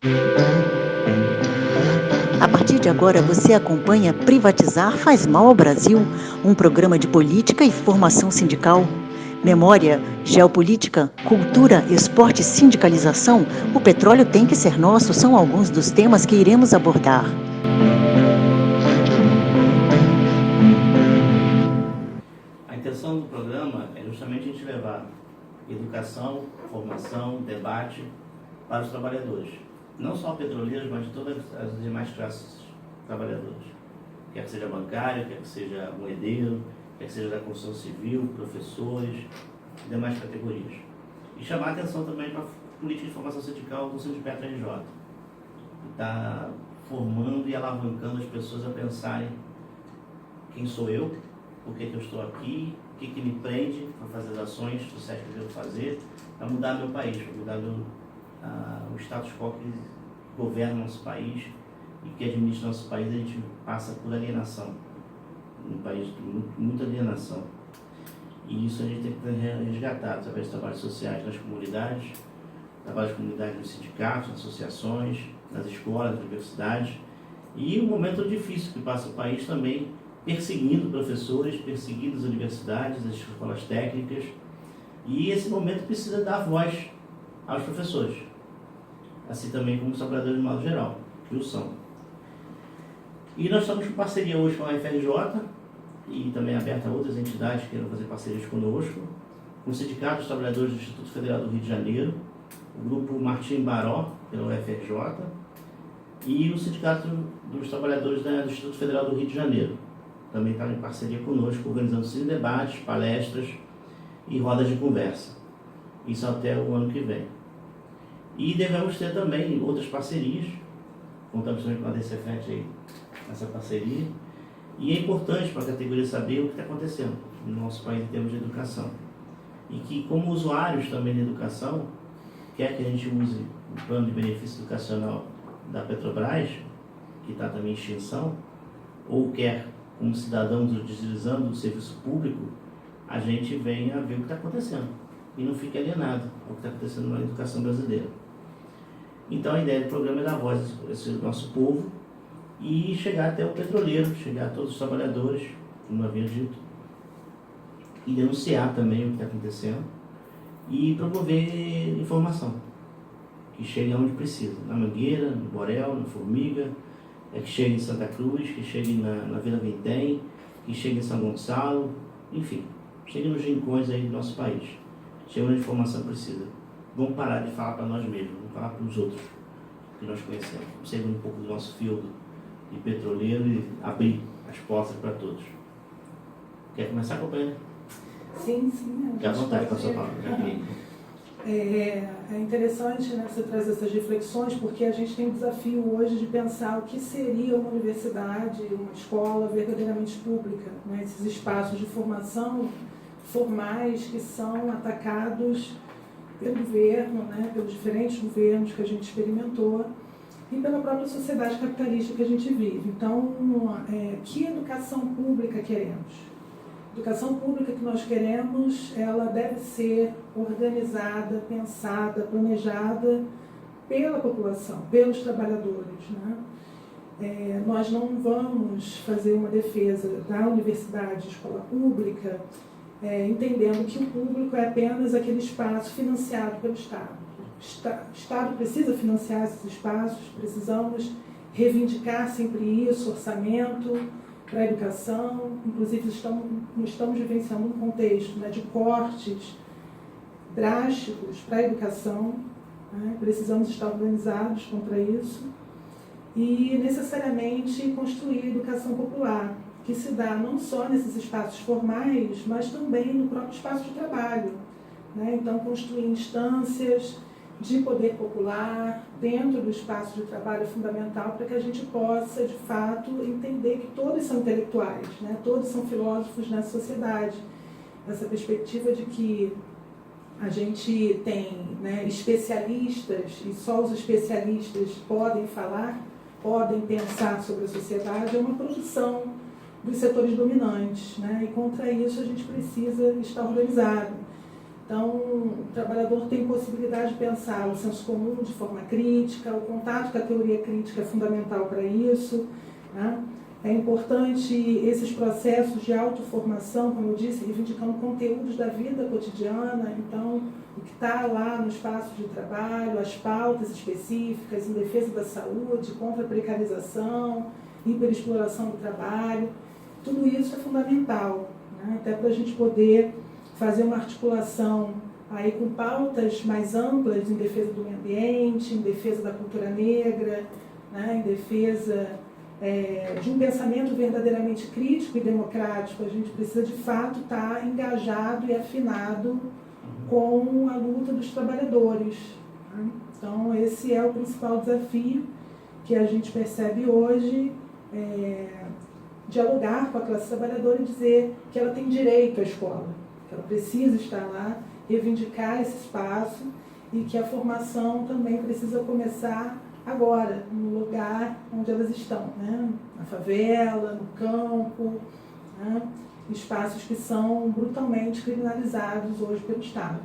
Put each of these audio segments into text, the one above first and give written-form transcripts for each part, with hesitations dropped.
A partir de agora você acompanha Privatizar faz mal ao Brasil, um programa de política e formação sindical. Memória, geopolítica, cultura, esporte e sindicalização, o petróleo tem que ser nosso, são alguns dos temas que iremos abordar. A intenção do programa é justamente a gente levar educação, formação, debate para os trabalhadores. Não só petroleiros, mas de todas as demais classes trabalhadoras. Quer que seja bancário, quer que seja moedeiro, quer que seja da construção civil, professores e demais categorias. E chamar a atenção também para a política de formação sindical do Sindicato RJ, que está formando e alavancando as pessoas a pensarem quem sou eu, por que eu estou aqui, o que me prende para fazer as ações que você acha que eu devo fazer, para mudar meu país, para mudar o status quo que governa nosso país e que administra nosso país. A gente passa por alienação, um país de muita alienação. E isso a gente tem que resgatar através de trabalhos sociais nas comunidades, trabalhos de comunidade nos sindicatos, nas associações, nas escolas, nas universidades. E um momento difícil que passa o país também, perseguindo professores, perseguindo as universidades, as escolas técnicas. E esse momento precisa dar voz aos professores, assim também como os trabalhadores de modo geral, que o são. E nós estamos com parceria hoje com a UFRJ e também aberta a outras entidades que queiram fazer parcerias conosco, com o Sindicato dos Trabalhadores do Instituto Federal do Rio de Janeiro, o Grupo Martim Baró, pela UFRJ, e o Sindicato dos Trabalhadores do Instituto Federal do Rio de Janeiro. Também está em parceria conosco, organizando debates, palestras e rodas de conversa. Isso até o ano que vem. E devemos ter também outras parcerias, contamos também com a DCFET aí, nessa parceria. E é importante para a categoria saber o que está acontecendo no nosso país em termos de educação. E que, como usuários também da educação, quer que a gente use o plano de benefício educacional da Petrobras, que está também em extinção, ou quer, como cidadãos utilizando o serviço público, a gente venha ver o que está acontecendo e não fique alienado ao que está acontecendo na educação brasileira. Então a ideia do programa é dar voz a esse nosso povo e chegar até o petroleiro, chegar a todos os trabalhadores, como havia dito, e denunciar também o que está acontecendo e promover informação que chegue aonde precisa, na Mangueira, no Borel, na Formiga, que chegue em Santa Cruz, que chegue na Vila Vintém, que chegue em São Gonçalo, enfim, chegue nos rincões aí do nosso país. Chega onde a informação precisa. Vamos parar de falar para nós mesmos, vamos falar para os outros que nós conhecemos. Vamos sair um pouco do nosso fieldo de petroleiro e abrir as portas para todos. Quer começar, companheira? Sim. Fique à vontade com a sua palavra. É interessante, né, você trazer essas reflexões, porque a gente tem um desafio hoje de pensar o que seria uma universidade, uma escola verdadeiramente pública, né, esses espaços de formação formais que são atacados pelo governo, né, pelos diferentes governos que a gente experimentou e pela própria sociedade capitalista que a gente vive. Então, que educação pública queremos? A educação pública que nós queremos, ela deve ser organizada, pensada, planejada pela população, pelos trabalhadores, né? Nós não vamos fazer uma defesa da universidade, escola pública, entendendo que o público é apenas aquele espaço financiado pelo Estado. O Estado precisa financiar esses espaços, precisamos reivindicar sempre isso, orçamento para a educação. Inclusive estamos vivenciando um contexto, né, de cortes drásticos para a educação, né? Precisamos estar organizados contra isso e necessariamente construir a educação popular, que se dá não só nesses espaços formais, mas também no próprio espaço de trabalho, né? Então, construir instâncias de poder popular dentro do espaço de trabalho é fundamental para que a gente possa, de fato, entender que todos são intelectuais, né? Todos são filósofos nessa sociedade. Essa perspectiva de que a gente tem, né, especialistas e só os especialistas podem falar, podem pensar sobre a sociedade, é uma produção dos setores dominantes, né? E contra isso a gente precisa estar organizado. Então, o trabalhador tem possibilidade de pensar o senso comum de forma crítica, o contato com a teoria crítica é fundamental para isso, né? É importante esses processos de autoformação, como eu disse, reivindicando conteúdos da vida cotidiana, então, o que está lá no espaço de trabalho, as pautas específicas em defesa da saúde, contra a precarização, hiperexploração do trabalho, tudo isso é fundamental, né? Até para a gente poder fazer uma articulação aí com pautas mais amplas em defesa do meio ambiente, em defesa da cultura negra, né? Em defesa de um pensamento verdadeiramente crítico e democrático. A gente precisa de fato estar engajado e afinado com a luta dos trabalhadores, né? Então esse é o principal desafio que a gente percebe hoje, dialogar com a classe trabalhadora e dizer que ela tem direito à escola, que ela precisa estar lá, reivindicar esse espaço e que a formação também precisa começar agora, no lugar onde elas estão, né? Na favela, no campo, né? Espaços que são brutalmente criminalizados hoje pelo Estado.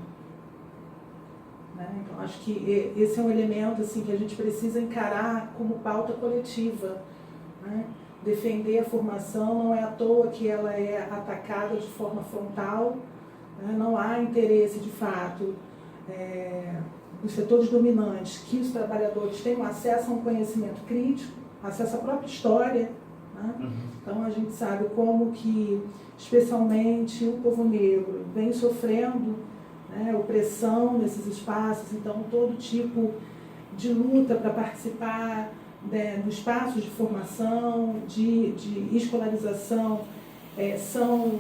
Né? Então, acho que esse é um elemento assim, que a gente precisa encarar como pauta coletiva, né? Defender a formação, não é à toa que ela é atacada de forma frontal, né? Não há interesse, de fato, dos setores dominantes, que os trabalhadores tenham acesso a um conhecimento crítico, acesso à própria história, né? Então a gente sabe como que, especialmente o povo negro, vem sofrendo, né, opressão nesses espaços, então todo tipo de luta para participar, né, dos espaços de formação, de escolarização, são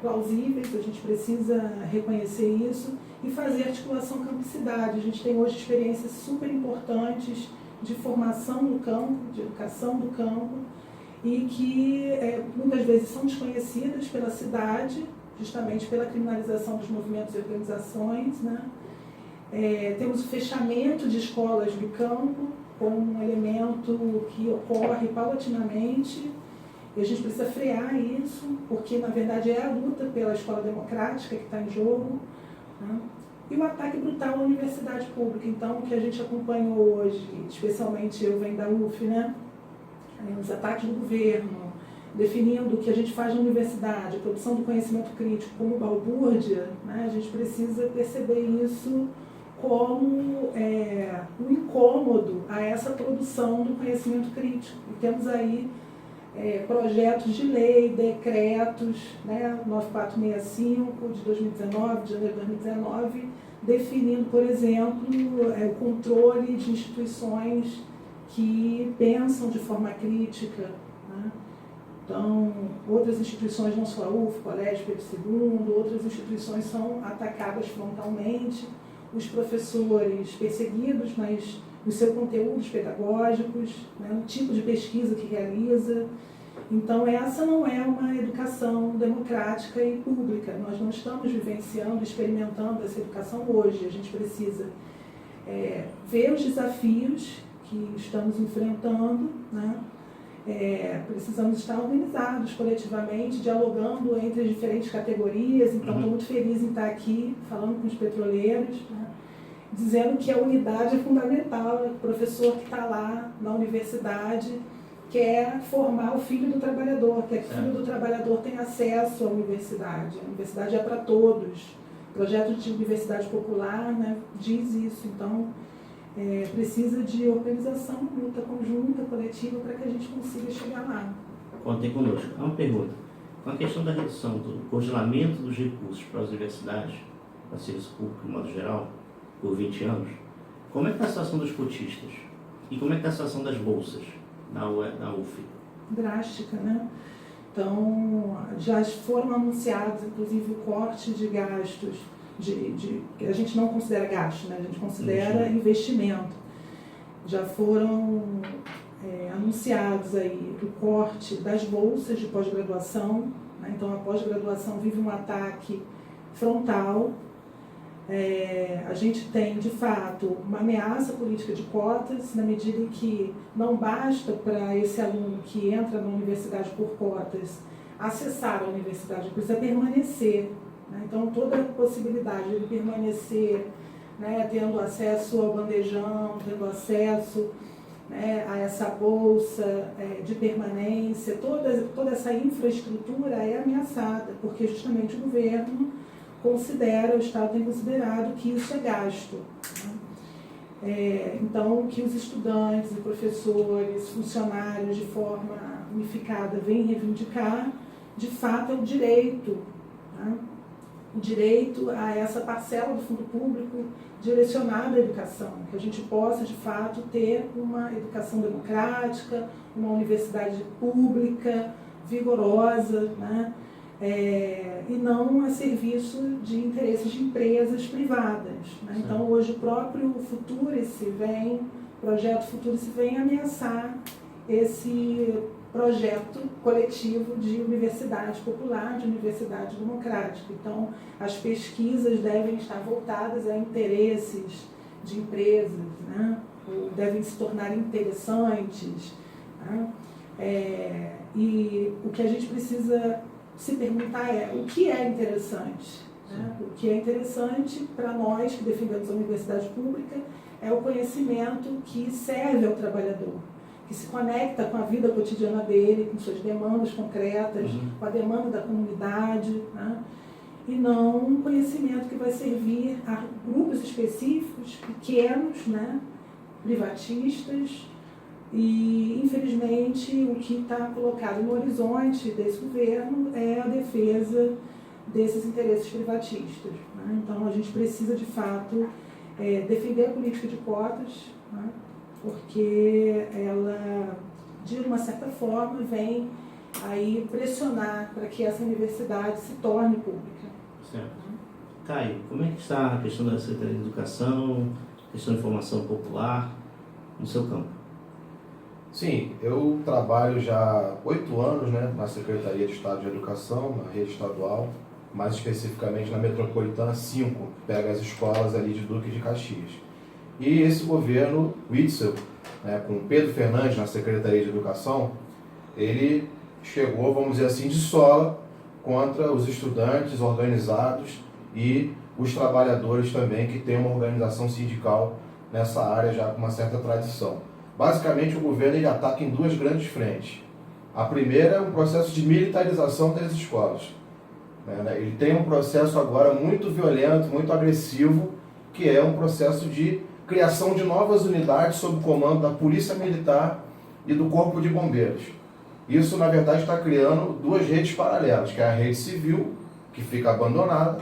plausíveis, a gente precisa reconhecer isso e fazer articulação campo-cidade. A gente tem hoje experiências super importantes de formação no campo, de educação do campo, e que muitas vezes são desconhecidas pela cidade, justamente pela criminalização dos movimentos e organizações, né? Temos o fechamento de escolas do campo como um elemento que ocorre paulatinamente, e a gente precisa frear isso, porque na verdade é a luta pela escola democrática que está em jogo, né? E o ataque brutal à universidade pública, então, que a gente acompanhou hoje, especialmente eu venho da UF, né? Os ataques do governo, definindo o que a gente faz na universidade, a produção do conhecimento crítico como balbúrdia, né? A gente precisa perceber isso como um incômodo a essa produção do conhecimento crítico. E temos aí projetos de lei, decretos, né, 9465 de 2019, de janeiro de 2019, definindo, por exemplo, o controle de instituições que pensam de forma crítica, né? Então, outras instituições, não só a UF, Colégio Pedro II, outras instituições são atacadas frontalmente, os professores perseguidos nos seus conteúdos pedagógicos, né, no tipo de pesquisa que realiza. Então, essa não é uma educação democrática e pública. Nós não estamos vivenciando, experimentando essa educação hoje. A gente precisa ver os desafios que estamos enfrentando, né? Precisamos estar organizados coletivamente, dialogando entre as diferentes categorias. Então, estou muito feliz em estar aqui falando com os petroleiros, né? Dizendo que a unidade é fundamental. O professor que está lá na universidade quer formar o filho do trabalhador, quer que o filho do trabalhador tenha acesso à universidade. A universidade é para todos. O projeto de universidade popular, né, diz isso. Então, precisa de organização, luta conjunta, coletiva, para que a gente consiga chegar lá. Contem conosco. Uma pergunta. Com a questão da redução do congelamento dos recursos para as universidades, para o serviço público, de modo geral, por 20 anos, como é que está a situação dos cotistas? E como é que está a situação das bolsas na UF? Drástica, né? Então, já foram anunciados, inclusive, o corte de gastos, que a gente não considera gasto, né? A gente considera investimento. Já foram anunciados aí o corte das bolsas de pós-graduação, né? Então, a pós-graduação vive um ataque frontal. A gente tem, de fato, uma ameaça política de cotas, na medida em que não basta para esse aluno que entra na universidade por cotas acessar a universidade, precisa permanecer, né? Então, toda a possibilidade de ele permanecer, né, tendo acesso ao bandejão, tendo acesso, né, a essa bolsa de permanência, toda essa infraestrutura é ameaçada, porque justamente o governo considera, o Estado tem considerado que isso é gasto, né? Então, o que os estudantes e professores, funcionários, de forma unificada, vêm reivindicar, de fato, é o direito, né? O direito a essa parcela do fundo público direcionada à educação, que a gente possa, de fato, ter uma educação democrática, uma universidade pública, vigorosa, né? E não a serviço de interesses de empresas privadas, né? Então, hoje, o próprio projeto Futurice vem ameaçar esse projeto coletivo de universidade popular, de universidade democrática. Então, as pesquisas devem estar voltadas a interesses de empresas, né? Ou devem se tornar interessantes, né? E o que a gente precisa se perguntar é o que é interessante, né? O que é interessante para nós que defendemos a universidade pública é o conhecimento que serve ao trabalhador, que se conecta com a vida cotidiana dele, com suas demandas concretas, com a demanda da comunidade, né? E não um conhecimento que vai servir a grupos específicos, pequenos, né? Privatistas. E, infelizmente, o que está colocado no horizonte desse governo é a defesa desses interesses privatistas, né? Então, a gente precisa, de fato, defender a política de cotas, né? Porque ela, de uma certa forma, vem aí pressionar para que essa universidade se torne pública. Certo. Caio, como é que está a questão da Secretaria de Educação, questão de formação popular no seu campo? Sim, eu trabalho já há 8 anos, né, na Secretaria de Estado de Educação, na rede estadual, mais especificamente na Metropolitana 5, que pega as escolas ali de Duque de Caxias. E esse governo, Witzel, né, com Pedro Fernandes na Secretaria de Educação, ele chegou, vamos dizer assim, de sola contra os estudantes organizados e os trabalhadores também, que têm uma organização sindical nessa área já com uma certa tradição. Basicamente, o governo ele ataca em 2 grandes frentes. A primeira é um processo de militarização das escolas. Ele tem um processo agora muito violento, muito agressivo, que é um processo de criação de novas unidades sob o comando da Polícia Militar e do Corpo de Bombeiros. Isso, na verdade, está criando 2 redes paralelas, que é a rede civil, que fica abandonada,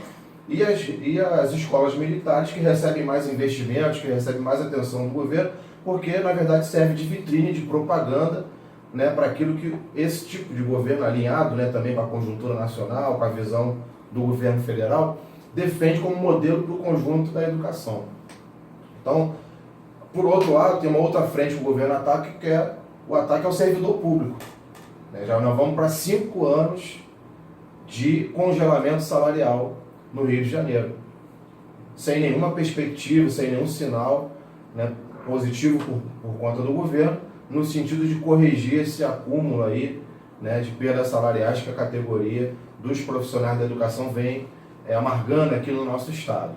e as escolas militares, que recebem mais investimentos, que recebem mais atenção do governo, porque, na verdade, serve de vitrine, de propaganda, né, para aquilo que esse tipo de governo alinhado, né, também com a conjuntura nacional, com a visão do governo federal, defende como modelo para o conjunto da educação. Então, por outro lado, tem uma outra frente que o governo ataca, que é o ataque ao servidor público. Já nós vamos para 5 anos de congelamento salarial no Rio de Janeiro, sem nenhuma perspectiva, sem nenhum sinal, né, positivo por conta do governo, no sentido de corrigir esse acúmulo aí, né, de perdas salariais que a categoria dos profissionais da educação vem amargando aqui no nosso estado,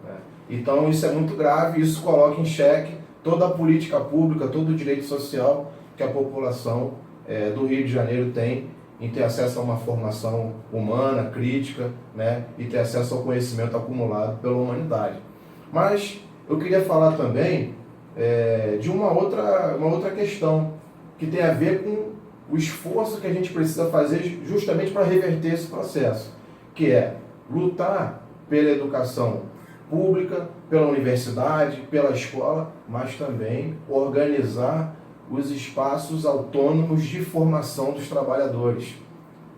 né? Então isso é muito grave, isso coloca em xeque toda a política pública, todo o direito social que a população do Rio de Janeiro tem em ter acesso a uma formação humana, crítica, né, e ter acesso ao conhecimento acumulado pela humanidade. Mas eu queria falar também de uma outra questão que tem a ver com o esforço que a gente precisa fazer justamente para reverter esse processo, que é lutar pela educação pública, pela universidade, pela escola, mas também organizar os espaços autônomos de formação dos trabalhadores.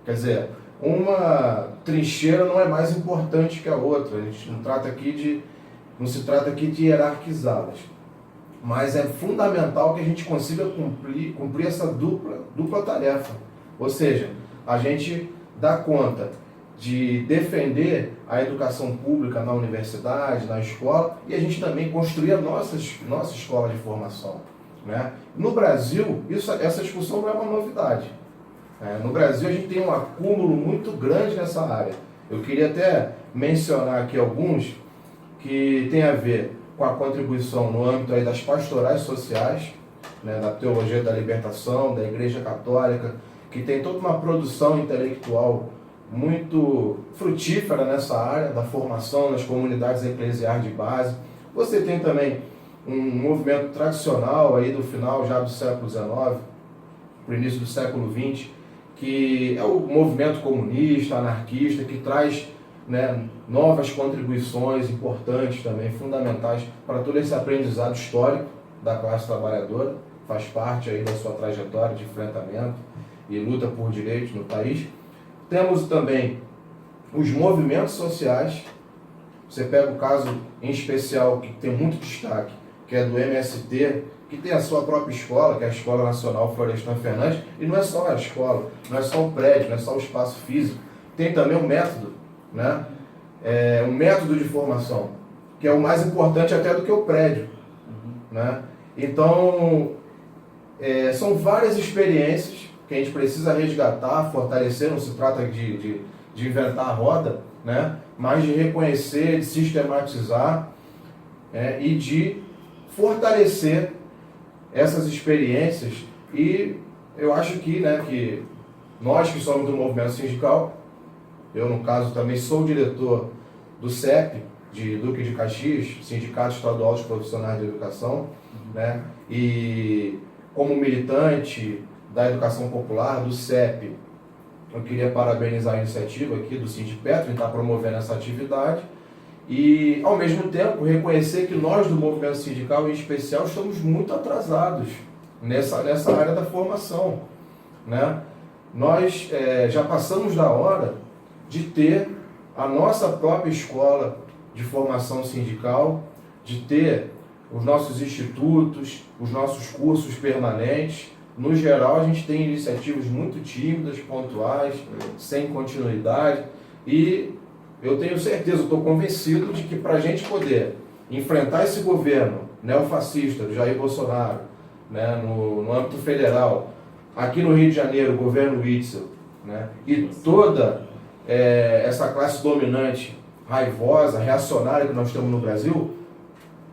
Quer dizer, uma trincheira não é mais importante que a outra, a gente não se trata aqui de hierarquizá-las. Mas é fundamental que a gente consiga cumprir essa dupla tarefa. Ou seja, a gente dá conta de defender a educação pública na universidade, na escola, e a gente também construir a nossa escola de formação, né? No Brasil, essa discussão não é uma novidade. No Brasil, a gente tem um acúmulo muito grande nessa área. Eu queria até mencionar aqui alguns que tem a ver com a contribuição no âmbito aí das pastorais sociais, né, da teologia da libertação, da Igreja Católica, que tem toda uma produção intelectual muito frutífera nessa área da formação nas comunidades eclesiais de base. Você tem também um movimento tradicional aí do final já do século XIX, para o início do século XX, que é o movimento comunista, anarquista, que traz, né, novas contribuições importantes também, fundamentais para todo esse aprendizado histórico da classe trabalhadora, faz parte aí da sua trajetória de enfrentamento e luta por direitos no país. Temos também os movimentos sociais. Você pega o caso em especial que tem muito destaque, que é do MST, que tem a sua própria escola, que é a Escola Nacional Florestan Fernandes, e não é só a escola, não é só o prédio, não é só o espaço físico, tem também um método, né? Um método de formação, que é o mais importante até do que o prédio, né? Então, são várias experiências que a gente precisa resgatar, fortalecer, não se trata de inventar a roda, né? Mas de reconhecer, de sistematizar e de fortalecer essas experiências. E eu acho que, né, que nós que somos do movimento sindical, eu no caso também sou diretor do CEP, de Duque de Caxias, Sindicato Estadual dos Profissionais de Educação, né? E como militante da educação popular, do CEP, eu queria parabenizar a iniciativa aqui do Sindipetro em estar promovendo essa atividade e, ao mesmo tempo, reconhecer que nós do movimento sindical, em especial, estamos muito atrasados nessa área da formação, né? Nós já passamos da hora de ter a nossa própria escola de formação sindical, de ter os nossos institutos, os nossos cursos permanentes. No geral, a gente tem iniciativas muito tímidas, pontuais, sem continuidade, e eu tenho certeza, estou convencido de que para a gente poder enfrentar esse governo neofascista do Jair Bolsonaro, né, no âmbito federal, aqui no Rio de Janeiro, o governo Witzel, né, e toda essa classe dominante, raivosa, reacionária que nós temos no Brasil,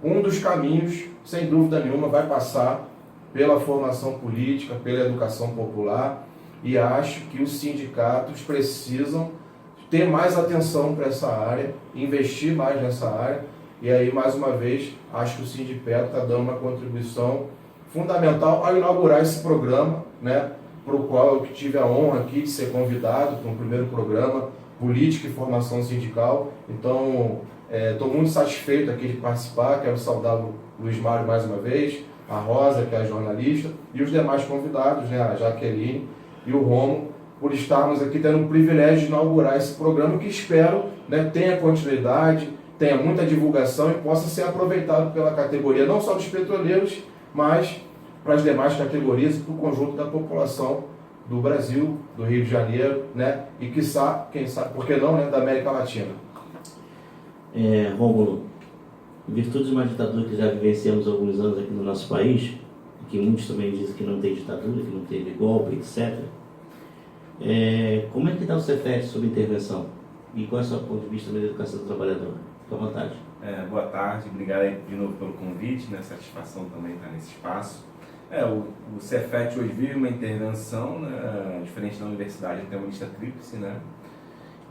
um dos caminhos, sem dúvida nenhuma, vai passar pela formação política, pela educação popular, e acho que os sindicatos precisam ter mais atenção para essa área, investir mais nessa área, e aí, mais uma vez, acho que o Sindipetro está dando uma contribuição fundamental ao inaugurar esse programa, né, para o qual eu tive a honra aqui de ser convidado para um primeiro programa, Política e Formação Sindical. Então, estou muito satisfeito aqui de participar, quero saudar o Luiz Mário mais uma vez, a Rosa, que é a jornalista, e os demais convidados, né, a Jaqueline e o Romo, por estarmos aqui tendo o privilégio de inaugurar esse programa que espero, né, tenha continuidade, tenha muita divulgação e possa ser aproveitado pela categoria, não só dos petroleiros, mas para as demais categorias e para o conjunto da população do Brasil, do Rio de Janeiro, né, e quiçá, quem sabe, por que não, né, da América Latina. Rômulo, em virtude de uma ditadura que já vivenciamos há alguns anos aqui no nosso país, que muitos também dizem que não tem ditadura, que não teve golpe, etc., como é que está o Cefet sobre intervenção? E qual é o seu ponto de vista da educação do trabalhador? Fique à vontade. Boa tarde, obrigado aí de novo pelo convite, né? Satisfação também estar nesse espaço. O Cefet hoje vive uma intervenção, né, diferente da universidade, tem uma lista tríplice, né?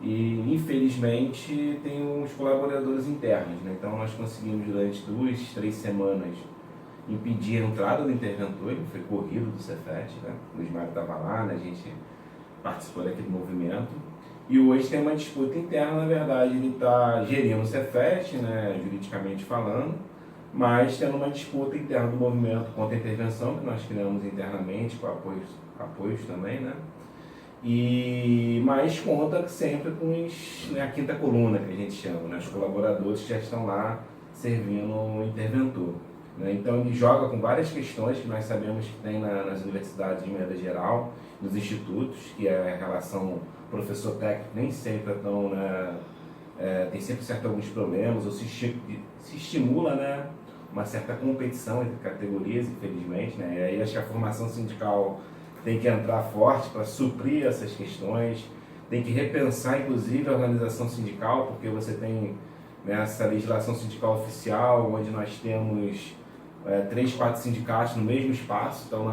E infelizmente tem uns colaboradores internos, né? Então nós conseguimos durante 2, 3 semanas impedir a entrada do interventor, ele foi corrido do Cefet, né? O Luiz Mário estava lá, né? A gente participou daquele movimento. E hoje tem uma disputa interna, na verdade, ele está gerindo o Cefet, né, juridicamente falando, mas tendo uma disputa interna do movimento contra a intervenção, que nós criamos internamente, com apoios também, né? Mas conta sempre com a quinta coluna, que a gente chama, né, os colaboradores que já estão lá servindo o interventor, né? Então ele joga com várias questões que nós sabemos que tem nas universidades de maneira geral, nos institutos, que é a relação professor-técnico nem sempre é tão, né, tem sempre alguns problemas, ou se estimula, né, uma certa competição entre categorias, infelizmente, né? E aí acho que a formação sindical tem que entrar forte para suprir essas questões, tem que repensar, inclusive, a organização sindical, porque você tem, né, essa legislação sindical oficial, onde nós temos 3, 4 sindicatos no mesmo espaço. Então,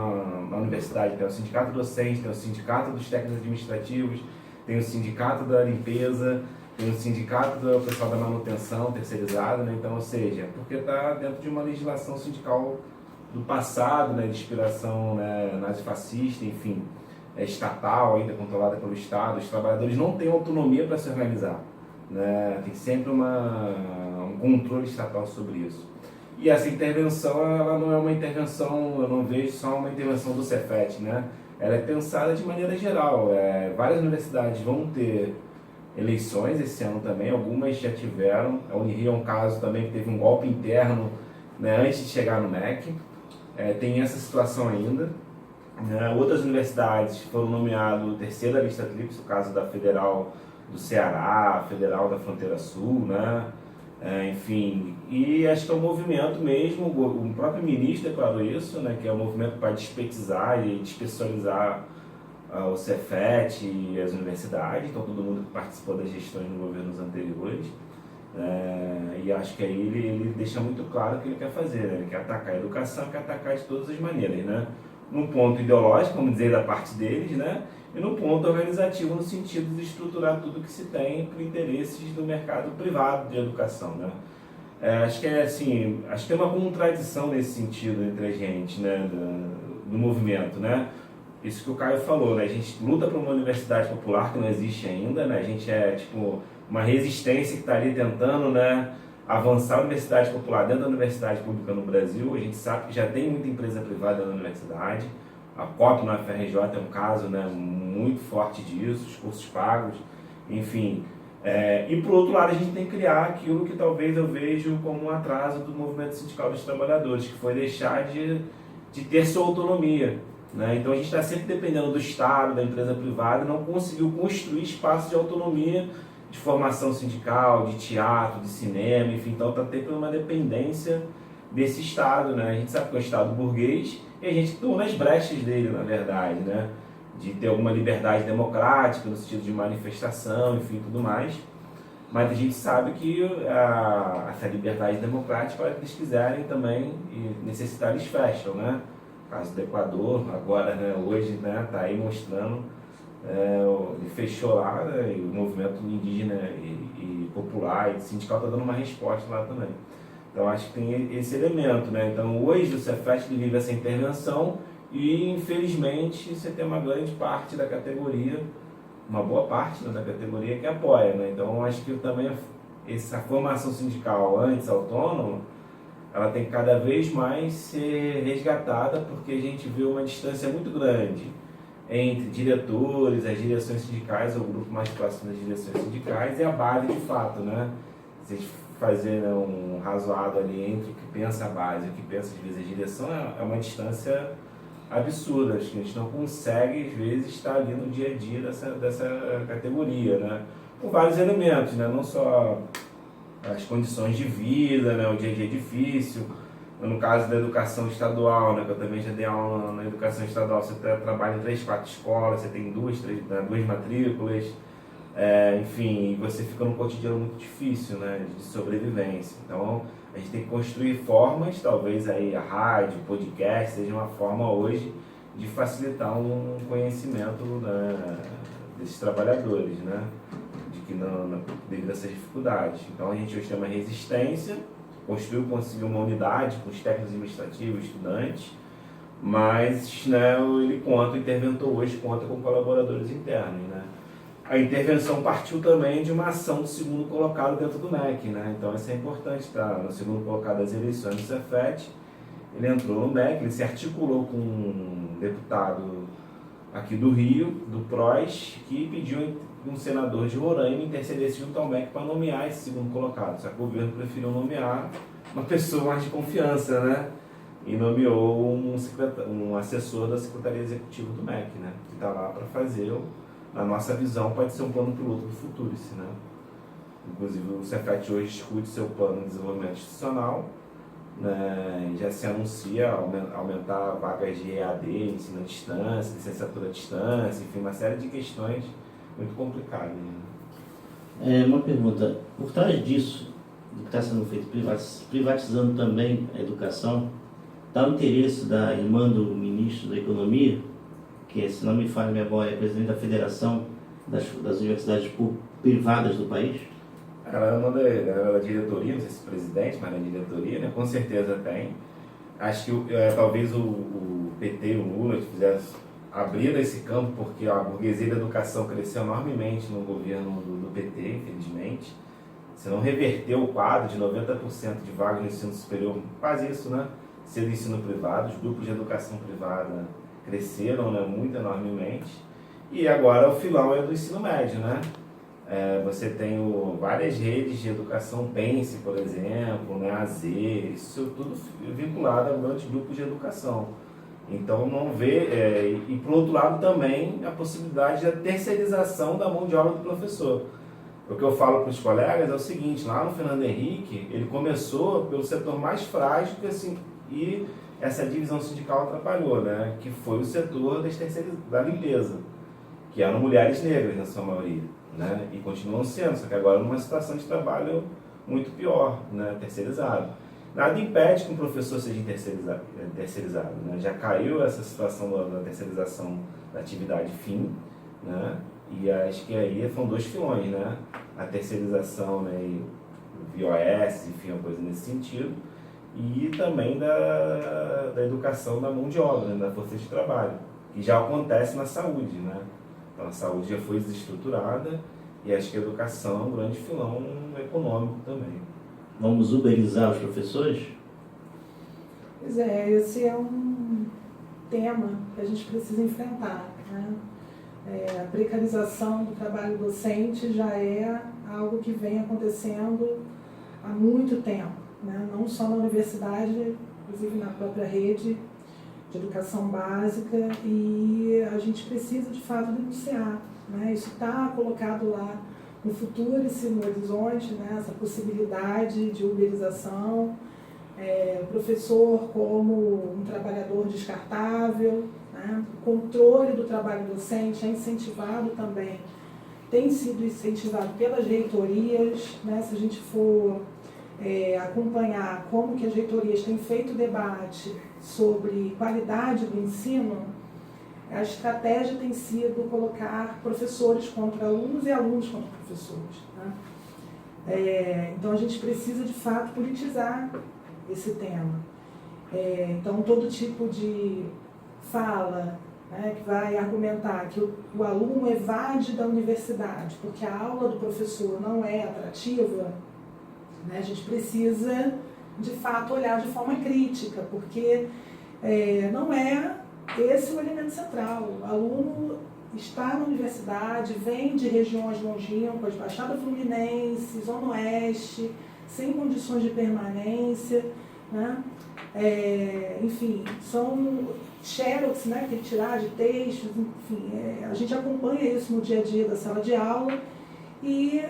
na universidade tem o sindicato docente, tem o sindicato dos técnicos administrativos, tem o sindicato da limpeza, tem o sindicato do pessoal da manutenção terceirizada, né? Então, ou seja, porque está dentro de uma legislação sindical do passado, né, de inspiração, né, nazifascista, enfim, estatal, ainda controlada pelo Estado. Os trabalhadores não têm autonomia para se organizar, né? Tem sempre um controle estatal sobre isso. E essa intervenção, ela não é uma intervenção, eu não vejo só uma intervenção do Cefet, né? Ela é pensada de maneira geral. Várias universidades vão ter eleições esse ano também, algumas já tiveram. A Unirio é um caso também que teve um golpe interno, né, antes de chegar no MEC. Tem essa situação ainda. Outras universidades foram nomeadas terceira lista tríplice, o caso da Federal do Ceará, Federal da Fronteira Sul, né? Enfim, e acho que é um movimento mesmo, o próprio ministro declarou isso, né, que é um movimento para despetizar e despessoalizar o Cefet e as universidades, então todo mundo que participou das gestões nos governos anteriores. E acho que aí ele deixa muito claro o que ele quer fazer, né? Ele quer atacar a educação, quer atacar de todas as maneiras, né? Num ponto ideológico, vamos dizer, da parte deles, né? E num ponto organizativo, no sentido de estruturar tudo que se tem para interesses do mercado privado de educação, né? Acho que acho que tem uma contradição nesse sentido entre a gente, né? Do movimento, né? Isso que o Caio falou, né? A gente luta por uma universidade popular que não existe ainda, né? A gente é tipo uma resistência que está ali tentando, né, avançar a universidade popular dentro da universidade pública no Brasil. A gente sabe que já tem muita empresa privada na universidade. A COP na FRJ é um caso, né, muito forte disso, os cursos pagos, enfim. E por outro lado, a gente tem que criar aquilo que talvez eu vejo como um atraso do movimento sindical dos trabalhadores, que foi deixar de ter sua autonomia, né? Então a gente está sempre dependendo do Estado, da empresa privada, e não conseguiu construir espaços de autonomia, de formação sindical, de teatro, de cinema, enfim. Então está tendo uma dependência desse Estado, né? A gente sabe que é um Estado burguês e a gente está nas brechas dele, na verdade, né? De ter alguma liberdade democrática no sentido de manifestação, enfim, tudo mais. Mas a gente sabe que essa liberdade democrática, para que eles quiserem também e necessitar, eles fecham, né? O caso do Equador, agora, né, hoje, né, tá aí mostrando, ele fechou lá, né, e o movimento indígena e popular e sindical está dando uma resposta lá também. Então acho que tem esse elemento, né? Então hoje o Cefet vive essa intervenção e infelizmente você tem uma grande parte da categoria, uma boa parte, né, da categoria que apoia, né? Então acho que também essa formação sindical antes autônoma, ela tem que cada vez mais ser resgatada, porque a gente vê uma distância muito grande entre diretores, as direções sindicais, ou o grupo mais próximo das direções sindicais, e a base de fato, né? Se a gente fazer, né, um razoado ali entre o que pensa a base e o que pensa às vezes a direção, é uma distância absurda. Acho que a gente não consegue às vezes estar ali no dia a dia dessa categoria, né? Com vários elementos, né? Não só as condições de vida, né? O dia a dia difícil. No caso da educação estadual, né, que eu também já dei aula na educação estadual, você trabalha em 3, 4 escolas, você tem duas matrículas, enfim, você fica num cotidiano muito difícil, né, de sobrevivência. Então, a gente tem que construir formas, talvez aí a rádio, podcast, seja uma forma hoje de facilitar um conhecimento, né, desses trabalhadores, né, de que devido a essas dificuldades. Então, a gente hoje tem uma resistência, conseguiu uma unidade com os técnicos administrativos, estudantes, mas, né, ele o interventor hoje conta com colaboradores internos, né. A intervenção partiu também de uma ação do segundo colocado dentro do MEC, né, então isso é importante, tá? No segundo colocado das eleições do Cefet, ele entrou no MEC, ele se articulou com um deputado aqui do Rio, do PROS, que pediu um senador de Roraima intercedesse junto ao MEC para nomear esse segundo colocado. Só que o governo preferiu nomear uma pessoa mais de confiança, né? E nomeou um assessor da Secretaria Executiva do MEC, né? Que está lá para fazer, na nossa visão, pode ser um plano piloto do Futurice, né? Inclusive o Cefet hoje discute seu plano de desenvolvimento institucional, né? Já se anuncia aumentar vagas de EAD, ensino à distância, licenciatura à distância, enfim, uma série de questões muito complicado. Né? Uma pergunta, por trás disso, do que está sendo feito, privatizando também a educação, está o interesse da irmã do ministro da Economia, que, se não me falha a memória, é presidente da Federação das Universidades Privadas do país? Ela é uma da diretoria, não sei se presidente, mas na diretoria, né? Com certeza tem. Acho que talvez o PT e o Lula fizessem abrir esse campo, porque a burguesia da educação cresceu enormemente no governo do PT, infelizmente. Se não reverteu o quadro de 90% de vagas no ensino superior, quase isso, né? Ser do ensino privado, os grupos de educação privada cresceram, né, muito enormemente. E agora o filão é do ensino médio, né? Você tem várias redes de educação, Pense, por exemplo, né, AZ, isso tudo vinculado a grandes grupos de educação. Então não vê, e por outro lado também a possibilidade da terceirização da mão de obra do professor. O que eu falo para os colegas é o seguinte, lá no Fernando Henrique, ele começou pelo setor mais frágil, assim, e essa divisão sindical atrapalhou, né, que foi o setor da limpeza, que eram mulheres negras na sua maioria, né, e continuam sendo, só que agora numa situação de trabalho muito pior, né, terceirizado. Nada impede que um professor seja terceirizado, né? Já caiu essa situação da terceirização da atividade fim, né? E acho que aí foram dois filões, né? A terceirização, né, e o VOS, enfim, uma coisa nesse sentido, e também da educação da mão de obra, né, da força de trabalho, que já acontece na saúde, né? Então a saúde já foi desestruturada e acho que a educação é um grande filão econômico também. Vamos uberizar os professores? Pois é, esse é um tema que a gente precisa enfrentar, né? A precarização do trabalho docente já é algo que vem acontecendo há muito tempo, né? Não só na universidade, inclusive na própria rede de educação básica, e a gente precisa de fato denunciar, né? Isso está colocado lá no futuro, no horizonte, né, essa possibilidade de uberização, o professor como um trabalhador descartável, né, o controle do trabalho docente é incentivado também, tem sido incentivado pelas reitorias, né, se a gente for acompanhar como que as reitorias têm feito debate sobre qualidade do ensino, a estratégia tem sido colocar professores contra alunos e alunos contra professores, né? Então a gente precisa de fato politizar esse tema. Então todo tipo de fala, né, que vai argumentar que o aluno evade da universidade porque a aula do professor não é atrativa, né, a gente precisa de fato olhar de forma crítica, porque não é esse é o elemento central. O aluno está na universidade, vem de regiões longínquas, Baixada Fluminense, Zona Oeste, sem condições de permanência, né? Enfim, são xerox, né, que tem que tirar de textos, enfim, a gente acompanha isso no dia a dia da sala de aula e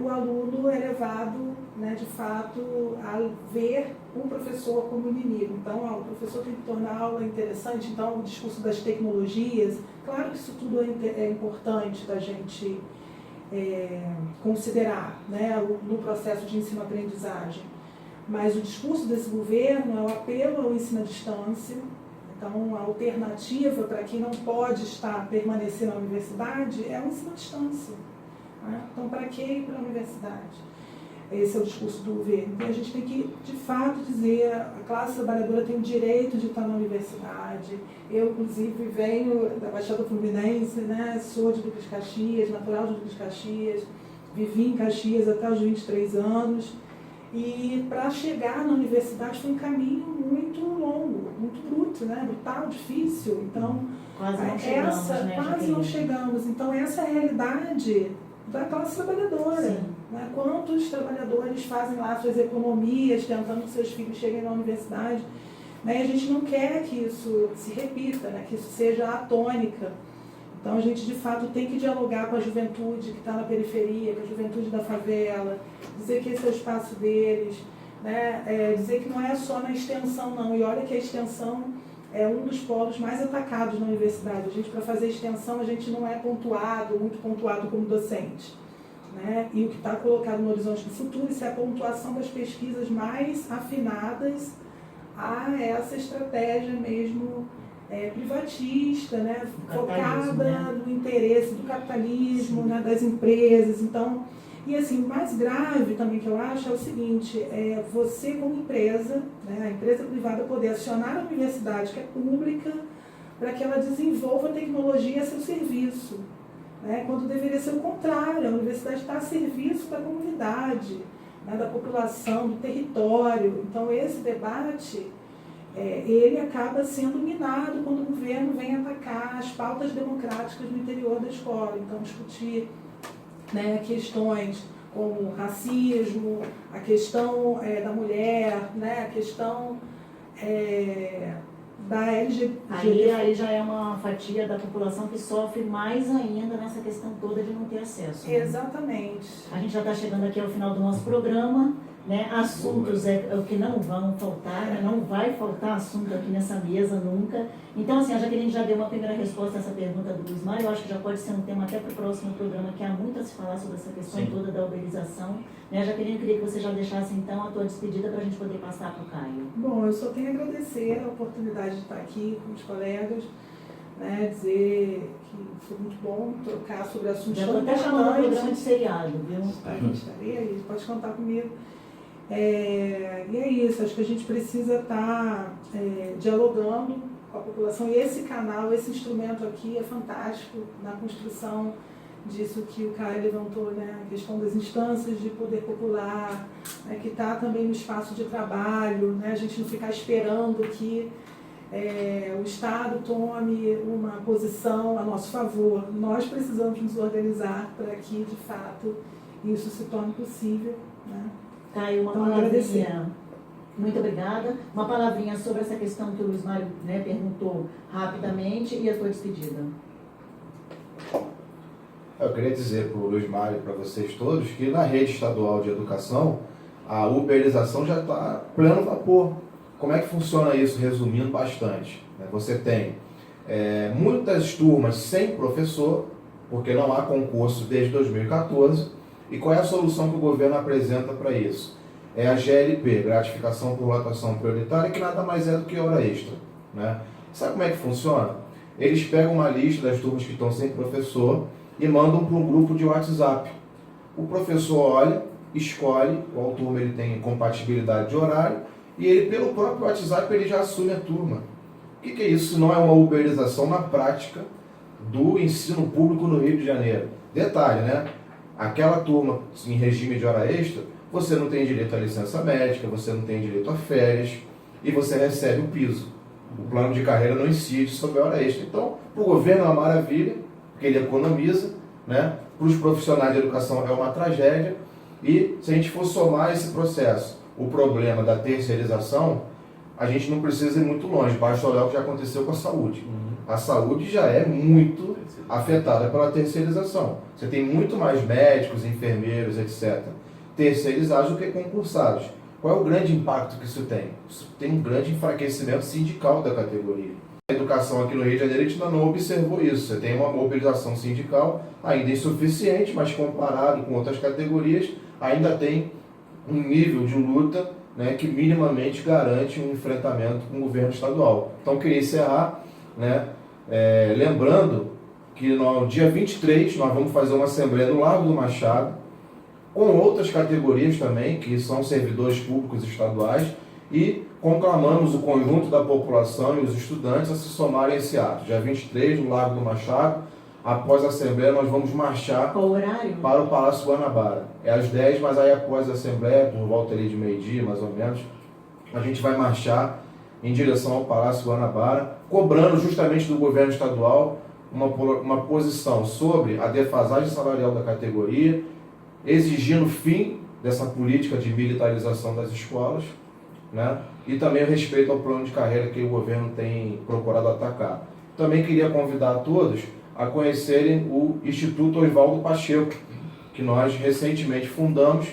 o aluno é levado, né, de fato, a ver o professor como inimigo. Então, o professor tem que tornar a aula interessante, então o discurso das tecnologias, claro que isso tudo é importante da gente considerar, né, no processo de ensino-aprendizagem, mas o discurso desse governo é o apelo ao ensino à distância. Então, a alternativa para quem não pode permanecer na universidade é o ensino à distância. Então, para que ir para a universidade? Esse é o discurso do governo. Então, a gente tem que, de fato, dizer a classe trabalhadora tem o direito de estar na universidade. Eu, inclusive, venho da Baixada Fluminense, né? Sou de Duque de Caxias, natural de Duque de Caxias, vivi em Caxias até os 23 anos. E para chegar na universidade foi um caminho muito longo, muito bruto, né? Brutal, difícil. Então, quase não chegamos, né, quase não chegamos. Então, essa é a realidade da classe trabalhadora. Né? Quantos trabalhadores fazem lá suas economias, tentando que seus filhos cheguem na universidade, né? E a gente não quer que isso se repita, né? Que isso seja a tônica. Então a gente de fato tem que dialogar com a juventude que está na periferia, com a juventude da favela, dizer que esse é o espaço deles, né? Dizer que não é só na extensão não, e olha que a extensão é um dos polos mais atacados na universidade. A gente, para fazer extensão, a gente não é pontuado, muito pontuado como docente, né? E o que está colocado no horizonte do futuro, isso é a pontuação das pesquisas mais afinadas a essa estratégia mesmo privatista, né? Focada, né, no interesse do capitalismo, né, das empresas. Então, e assim, o mais grave também que eu acho é o seguinte, você como empresa, né, a empresa privada poder acionar a universidade, que é pública, para que ela desenvolva tecnologia a seu serviço, né, quando deveria ser o contrário, a universidade está a serviço da comunidade, né, da população, do território. Então esse debate, ele acaba sendo minado quando o governo vem atacar as pautas democráticas no interior da escola. Então discutir, né, questões como racismo, a questão da mulher, né, a questão da LGBT. Aí já é uma fatia da população que sofre mais ainda nessa questão toda de não ter acesso. Né? Exatamente. A gente já está chegando aqui ao final do nosso programa. Né? Assuntos é o que não vão faltar, né? Não vai faltar assunto aqui nessa mesa nunca. Então, assim, a Jaqueline já deu uma primeira resposta a essa pergunta do Luiz Mário. Eu acho que já pode ser um tema até para o próximo programa, que há muito a se falar sobre essa questão toda da uberização. Né? Jaqueline, eu queria que você já deixasse, então, a tua despedida para a gente poder passar para o Caio. Bom, eu só tenho a agradecer a oportunidade de estar aqui com os colegas, né? Dizer que foi muito bom trocar sobre assuntos já tão estou até chamando o programa de importantes. seriado, viu? Estarei aí, pode contar comigo. E é isso, acho que a gente precisa estar dialogando com a população, e esse canal, esse instrumento aqui é fantástico na construção disso que o Caio levantou, né? A questão das instâncias de poder popular, né? Que está também no espaço de trabalho, né? A gente não ficar esperando que o Estado tome uma posição a nosso favor. Nós precisamos nos organizar para que, de fato, isso se torne possível, né? Caio, uma palavrinha. Muito obrigada. Uma palavrinha sobre essa questão que o Luiz Mário, né, perguntou rapidamente e a tua despedida. Eu queria dizer para o Luiz Mário e para vocês todos que na rede estadual de educação a uberização já está pleno vapor. Como é que funciona isso? Resumindo bastante, né? Você tem muitas turmas sem professor, porque não há concurso desde 2014. E qual é a solução que o governo apresenta para isso? É a GLP, gratificação por lotação prioritária, que nada mais é do que hora extra, né? Sabe como é que funciona? Eles pegam uma lista das turmas que estão sem professor e mandam para um grupo de WhatsApp. O professor olha, escolhe qual turma ele tem compatibilidade de horário e ele, pelo próprio WhatsApp, ele já assume a turma. O que é isso? Não é uma uberização na prática do ensino público no Rio de Janeiro. Detalhe, né? Aquela turma em regime de hora extra, você não tem direito à licença médica, você não tem direito a férias e você recebe o piso. O plano de carreira não incide sobre a hora extra. Então, para o governo é uma maravilha, porque ele economiza, né? Para os profissionais de educação é uma tragédia. E se a gente for somar esse processo, o problema da terceirização, a gente não precisa ir muito longe, basta olhar o que já aconteceu com a saúde. A saúde já é muito afetada pela terceirização. Você tem muito mais médicos, enfermeiros, etc., terceirizados do que concursados. Qual é o grande impacto que isso tem? Isso tem um grande enfraquecimento sindical da categoria. A educação aqui no Rio de Janeiro, a gente ainda não observou isso. Você tem uma mobilização sindical ainda insuficiente, mas comparado com outras categorias, ainda tem um nível de luta, né, que minimamente garante um enfrentamento com o governo estadual. Então, queria encerrar, né, lembrando que no dia 23 nós vamos fazer uma assembleia no Largo do Machado, com outras categorias também, que são servidores públicos estaduais, e conclamamos o conjunto da população e os estudantes a se somarem a esse ato. Dia 23, no Largo do Machado, após a Assembleia, nós vamos marchar para o Palácio Guanabara. É às 10, mas aí após a Assembleia, por volta ali de meio-dia, mais ou menos, a gente vai marchar em direção ao Palácio Guanabara, cobrando justamente do governo estadual uma posição sobre a defasagem salarial da categoria, exigindo o fim dessa política de militarização das escolas, né? E também o respeito ao plano de carreira que o governo tem procurado atacar. Também queria convidar a todos a conhecerem o Instituto Oswaldo Pacheco, que nós recentemente fundamos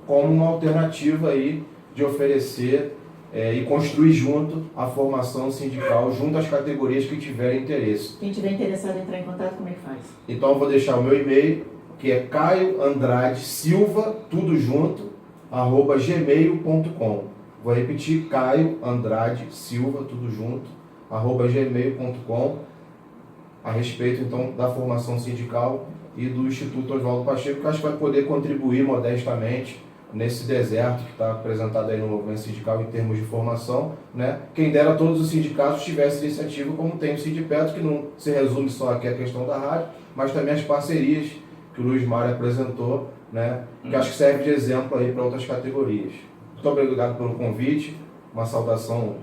como uma alternativa aí de oferecer e construir junto a formação sindical, junto às categorias que tiverem interesse. Quem tiver interessado em entrar em contato, como é que faz? Então eu vou deixar o meu e-mail, que é caioandradesilva, tudo junto, @gmail.com. Vou repetir, caioandradesilva, tudo junto, @gmail.com, a respeito então da formação sindical e do Instituto Oswaldo Pacheco, que acho que vai poder contribuir modestamente nesse deserto que está apresentado aí no movimento sindical em termos de formação, né? Quem dera todos os sindicatos tivessem iniciativa como tem o Sindipeto, que não se resume só aqui a questão da rádio, mas também as parcerias que o Luiz Mário apresentou, né? Que acho que serve de exemplo aí para outras categorias. Muito obrigado pelo convite, uma saudação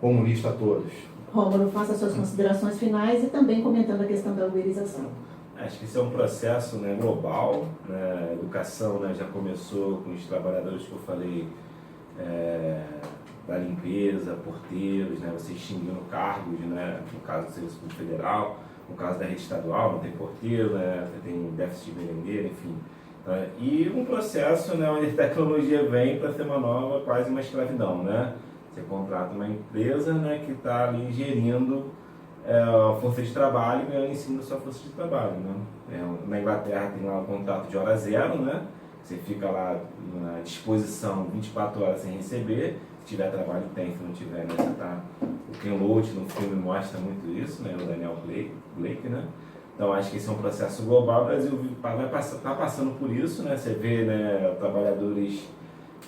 comunista a todos. Rômulo, faça suas considerações finais e também comentando a questão da uberização. Acho que isso é um processo, né, global, né? A educação, né, já começou com os trabalhadores que eu falei, da limpeza, porteiros, né, você extinguindo cargos, né, no caso do Serviço Público Federal, no caso da rede estadual, não tem porteiro, né, tem déficit de merendeiro, enfim. E um processo, né, onde a tecnologia vem para ser uma nova, quase uma escravidão, né? Você contrata uma empresa, né, que está ali gerindo a força de trabalho e ganhando em cima da sua força de trabalho, né? Na Inglaterra tem lá o contrato de hora zero, né? Você fica lá na disposição 24 horas sem receber. Se tiver trabalho, tem. Se não tiver, né? Você tá... O Ken Loach no filme mostra muito isso, né? O Daniel Blake, né? Então acho que esse é um processo global. O Brasil está passando por isso, né? Você vê, né, trabalhadores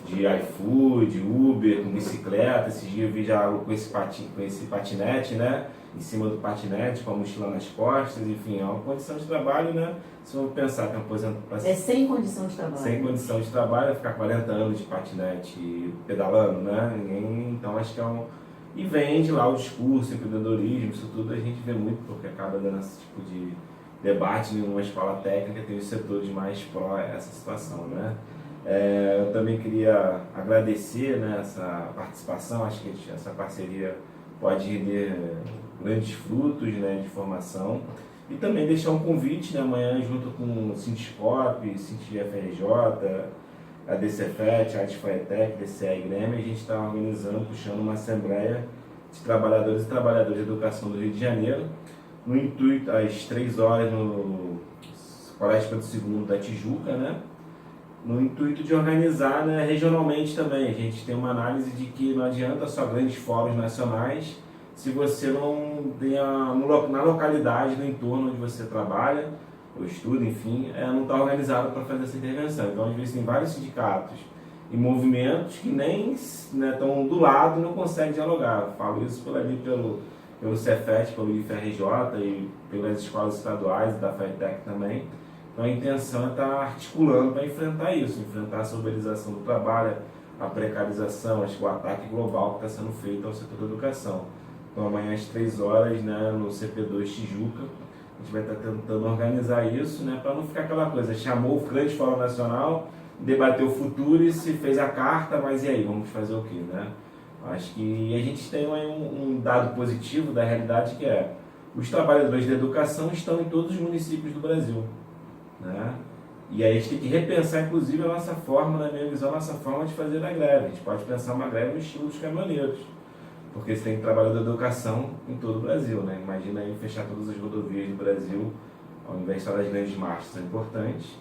de iFood, Uber, com bicicleta. Esses dias eu vi já com esse patinete, né? Em cima do patinete, com a mochila nas costas, enfim, é uma condição de trabalho, né? Se eu pensar que é sem condição de trabalho. Sem condição de trabalho, ficar 40 anos de patinete pedalando, né? Então acho que é um... E vende lá o discurso, empreendedorismo, isso tudo a gente vê muito, porque acaba dando esse tipo de debate em uma escola técnica, tem os setores mais pró essa situação, né? Eu também queria agradecer, né, essa participação, acho que essa parceria pode render grandes frutos, né, de formação, e também deixar um convite, né, amanhã junto com o Sindicop, Sindifrj, a DCFET, a ATFAETEC, DCA e Grêmio, a gente está organizando, puxando uma assembleia de trabalhadores e trabalhadoras de educação do Rio de Janeiro, no intuito, às 3 horas no Colégio Pedro II da Tijuca, né, no intuito de organizar, né, regionalmente também. A gente tem uma análise de que não adianta só grandes fóruns nacionais se você não tem na localidade, no entorno onde você trabalha, ou estuda, enfim, não está organizado para fazer essa intervenção. Então, às vezes, tem vários sindicatos e movimentos que nem estão, né, do lado e não conseguem dialogar. Falo isso pelo Cefet, pelo IFRJ e pelas escolas estaduais e da FATEC também. Então, a intenção é estar articulando para enfrentar isso, enfrentar a uberização do trabalho, a precarização, acho que o ataque global que está sendo feito ao setor da educação. Então, amanhã às 3 horas, né, no CP2 Tijuca, a gente vai estar tentando organizar isso, né, para não ficar aquela coisa, chamou o grande fórum nacional, debateu o futuro e se fez a carta, mas e aí, vamos fazer o quê, né? Acho que a gente tem um dado positivo da realidade que é, os trabalhadores da educação estão em todos os municípios do Brasil, né? E aí a gente tem que repensar, inclusive, a nossa forma, na minha visão, a nossa forma de fazer a greve. A gente pode pensar uma greve no estilo dos caminhoneiros, porque você tem trabalhador da educação em todo o Brasil, né? Imagina aí fechar todas as rodovias do Brasil, ao invés de falar das grandes marchas, são importantes,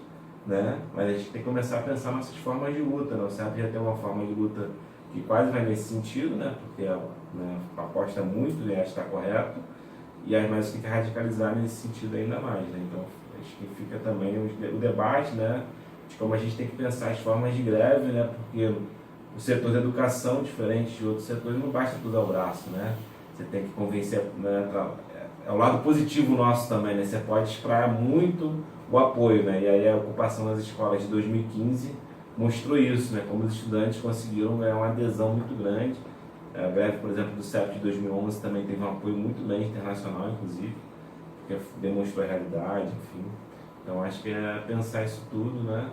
né? Mas a gente tem que começar a pensar nossas formas de luta, né? O CEP já tem uma forma de luta que quase vai nesse sentido, né? Porque, né, aposta muito e acho que está correto, mas tem que radicalizar nesse sentido ainda mais, né? Então, acho que fica também o debate, né, de como a gente tem que pensar as formas de greve, né, porque o setor da educação, diferente de outros setores, não basta tudo ao braço, né, você tem que convencer, né, é o lado positivo nosso também, né, você pode espraiar muito o apoio, né, e aí a ocupação das escolas de 2015 mostrou isso, né, como os estudantes conseguiram ganhar uma adesão muito grande. A greve, por exemplo, do CEP de 2011 também teve um apoio muito grande, internacional, inclusive, que demonstrou a realidade, enfim. Então acho que é pensar isso tudo, né?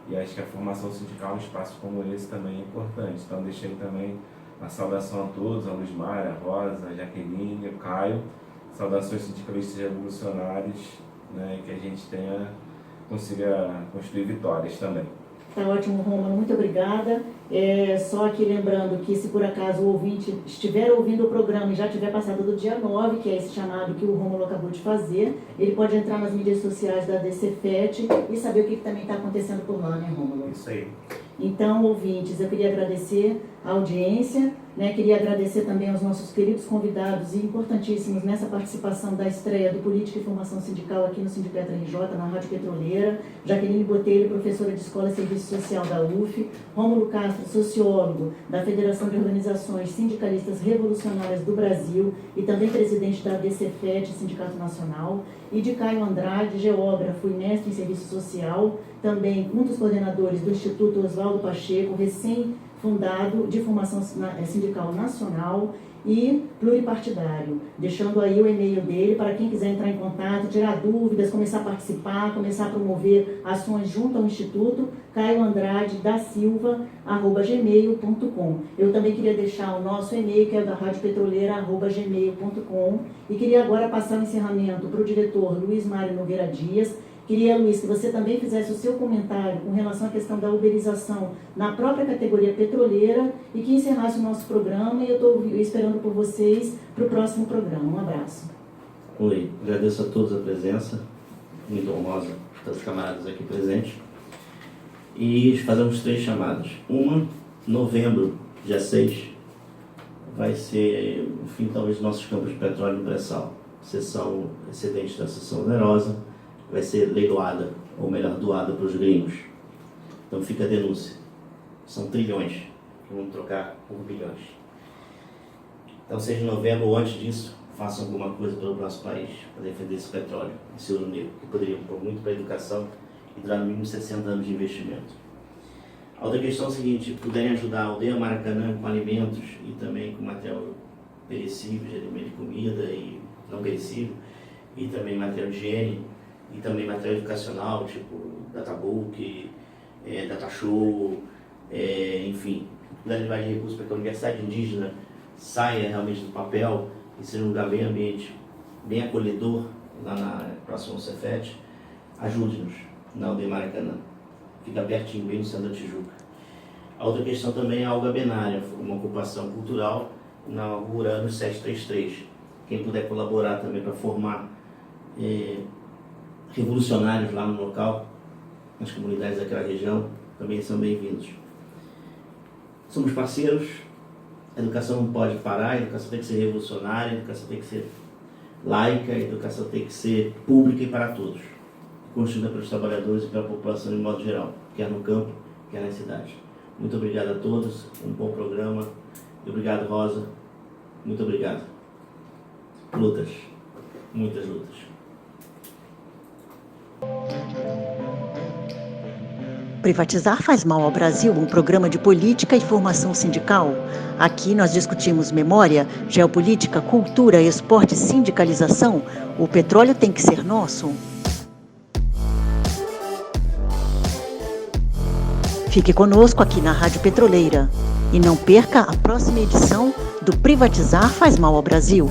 E acho que a formação sindical em espaços como esse também é importante. Então deixei também a saudação a todos, a Luiz Mário, a Rosa, a Jaqueline, o Caio, saudações sindicalistas revolucionários, né? Que a gente consiga construir vitórias também. Tá ótimo, Rômulo, muito obrigada. Só aqui lembrando que se por acaso o ouvinte estiver ouvindo o programa e já tiver passado do dia 9, que é esse chamado que o Rômulo acabou de fazer, ele pode entrar nas mídias sociais da DCFET e saber o que também está acontecendo por lá, né, Rômulo? Isso aí. Então, ouvintes, eu queria agradecer a audiência, né? Queria agradecer também aos nossos queridos convidados e importantíssimos nessa participação da estreia do Política e Formação Sindical aqui no Sindicato RJ, na Rádio Petroleira. Jaqueline Botelho, professora de Escola e Serviço Social da UF. Rômulo Castro, sociólogo da Federação de Organizações Sindicalistas Revolucionárias do Brasil e também presidente da DCFET, Sindicato Nacional. E de Caio Andrade, geógrafo e mestre em Serviço Social, também um dos coordenadores do Instituto Oswaldo Pacheco, recém-fundado de formação sindical nacional e pluripartidário. Deixando aí o e-mail dele para quem quiser entrar em contato, tirar dúvidas, começar a participar, começar a promover ações junto ao Instituto, caioandrade.da-silva@gmail.com. Eu também queria deixar o nosso e-mail, que é da radiopetroleira@gmail.com, e queria agora passar o encerramento para o diretor Luiz Mário Nogueira Dias. Queria, Luiz, que você também fizesse o seu comentário com relação à questão da uberização na própria categoria petroleira e que encerrasse o nosso programa, e eu estou esperando por vocês para o próximo programa. Um abraço. Oi, agradeço a todos a presença, muito honrosa dos camaradas aqui presentes. E fazemos 3 chamadas. Uma, novembro, dia 6, vai ser o fim, talvez, dos nossos campos de petróleo no pré-sal. Sessão excedente da sessão onerosa vai ser leiloada, ou melhor, doada para os gringos. Então fica a denúncia. São trilhões que vamos trocar por bilhões. Então, 6 de novembro ou antes disso, façam alguma coisa pelo nosso país para defender esse petróleo, esse ouro negro, que poderia pôr muito para a educação e durar no mínimo 60 anos de investimento. A outra questão é o seguinte: puderem ajudar a Aldeia Maracanã com alimentos e também com material perecível, geralmente comida e não perecível, e também material de higiene, e também material educacional, tipo databook, datashow, enfim, puderem levar de recursos para que a Universidade Indígena saia realmente do papel e seja um lugar bem ambiente, bem acolhedor, lá na próxima Cefet, ajude-nos na Aldeia Maracanã. Fica pertinho, bem no centro da Tijuca. A outra questão também é a Alga Benária, uma ocupação cultural na Rua Anos 733. Quem puder colaborar também para formar revolucionários lá no local, nas comunidades daquela região, também são bem-vindos. Somos parceiros, a educação não pode parar, a educação tem que ser revolucionária, a educação tem que ser laica, a educação tem que ser pública e para todos, construída pelos trabalhadores e pela população de modo geral, quer no campo, quer na cidade. Muito obrigado a todos, um bom programa, e obrigado, Rosa, muito obrigado. Lutas, muitas lutas. Privatizar faz mal ao Brasil, um programa de política e formação sindical. Aqui nós discutimos memória, geopolítica, cultura, esporte e sindicalização. O petróleo tem que ser nosso. Fique conosco aqui na Rádio Petroleira e não perca a próxima edição do Privatizar faz mal ao Brasil.